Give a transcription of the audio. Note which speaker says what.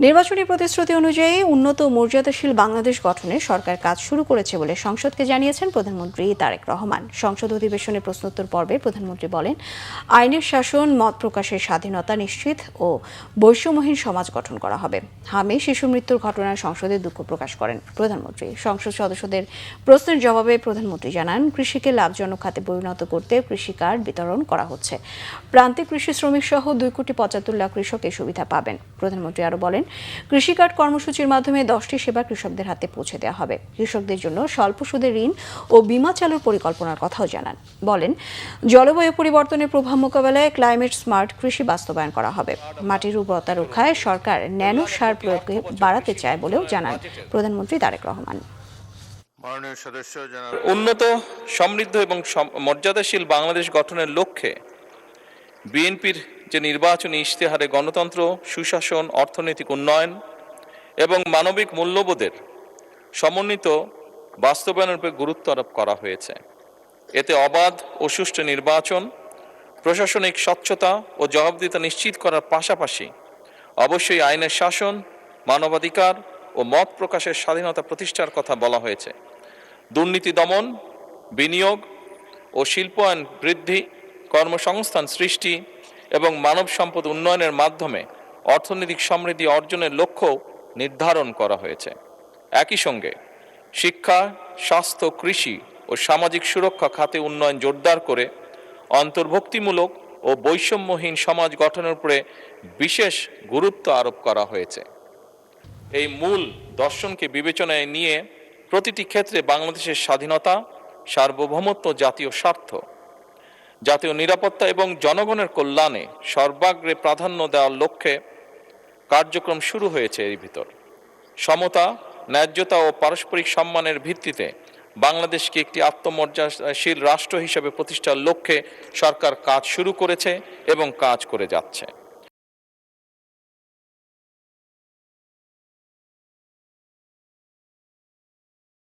Speaker 1: নির্বাচনী প্রতিশ্রুতি অনুযায়ী উন্নত ও মর্যাদাশীল বাংলাদেশ গঠনে সরকার কাজ শুরু করেছে বলে সংসদকে জানিয়েছেন প্রধানমন্ত্রী তারেক রহমান। সংসদ অধিবেশনের প্রশ্নোত্তর পর্বে প্রধানমন্ত্রী বলেন, আইনের শাসন, মত প্রকাশের স্বাধীনতা নিশ্চিত ও বৈষম্যহীন সমাজ গঠন করা হবে। হামে শিশু মৃত্যুর ঘটনায় সংসদে দুঃখ প্রকাশ করেন প্রধানমন্ত্রী। সংসদ সদস্যদের প্রশ্নের জবাবে প্রধানমন্ত্রী জানান, কৃষিকে লাভজনক খাতে পরিণত করতে কৃষি কার্ড বিতরণ করা হচ্ছে। প্রান্তিক কৃষি শ্রমিক সহ 2,75,00,000 কৃষক এই সুবিধা পাবেন। প্রধানমন্ত্রী আরও বলেন, কৃষি কার্ড কর্মসূচির মাধ্যমে 10টি সেবা কৃষকদের হাতে পৌঁছে দেওয়া হবে। কৃষকদের জন্য স্বল্প সুদের ঋণ ও বীমা চালুর পরিকল্পনার কথাও জানান। বলেন, জলবায়ু পরিবর্তনের প্রভাব মোকাবেলায় ক্লাইমেট স্মার্ট কৃষি বাস্তবায়ন করা হবে। মাটির উর্বরতা রক্ষায় সরকার ন্যানো সার প্রয়োগকে বাড়াতে চায় বলেও জানান প্রধানমন্ত্রী তারেক রহমান।
Speaker 2: উন্নত, সমৃদ্ধ এবং মর্যাদাশীল বাংলাদেশ গঠনের লক্ষ্যে বিএনপির যে নির্বাচনী ইশতেহারে গণতন্ত্র, সুশাসন, অর্থনৈতিক উন্নয়ন এবং মানবিক মূল্যবোধের সমন্বিত বাস্তবায়নের উপর গুরুত্ব আরোপ করা হয়েছে। এতে অবাধ ও সুষ্ঠু নির্বাচন, প্রশাসনিক স্বচ্ছতা ও জবাবদিহিতা নিশ্চিত করার পাশাপাশি অবশ্যই আইনের শাসন, মানবাধিকার ও মত প্রকাশের স্বাধীনতা প্রতিষ্ঠার কথা বলা হয়েছে। দুর্নীতি দমন, বিনিয়োগ ও শিল্পায়ন বৃদ্ধি, কর্মসংস্থান সৃষ্টি এবং মানব সম্পদ উন্নয়নের মাধ্যমে অর্থনৈতিক সমৃদ্ধি অর্জনের লক্ষ্য নির্ধারণ করা হয়েছে। একই সঙ্গে শিক্ষা, স্বাস্থ্য, কৃষি ও সামাজিক সুরক্ষা খাতে উন্নয়ন জোরদার করে অন্তর্ভুক্তিমূলক ও বৈষম্যহীন সমাজ গঠনের উপরে বিশেষ গুরুত্ব আরোপ করা হয়েছে। এই মূল দর্শনকে বিবেচনায় নিয়ে প্রতিটি ক্ষেত্রে বাংলাদেশের স্বাধীনতা, সার্বভৌমত্ব, জাতীয় স্বার্থ, জাতীয় নিরাপত্তা এবং জনগণের কল্যাণে সর্বাগ্রে প্রাধান্য দেওয়ার লক্ষ্যে কার্যক্রম শুরু হয়েছে। এর ভিতর সমতা, ন্যায্যতা ও পারস্পরিক সম্মানের ভিত্তিতে বাংলাদেশকে একটি আত্মমর্যাদাশীল রাষ্ট্র হিসেবে প্রতিষ্ঠার লক্ষ্যে সরকার কাজ শুরু করেছে এবং কাজ করে যাচ্ছে।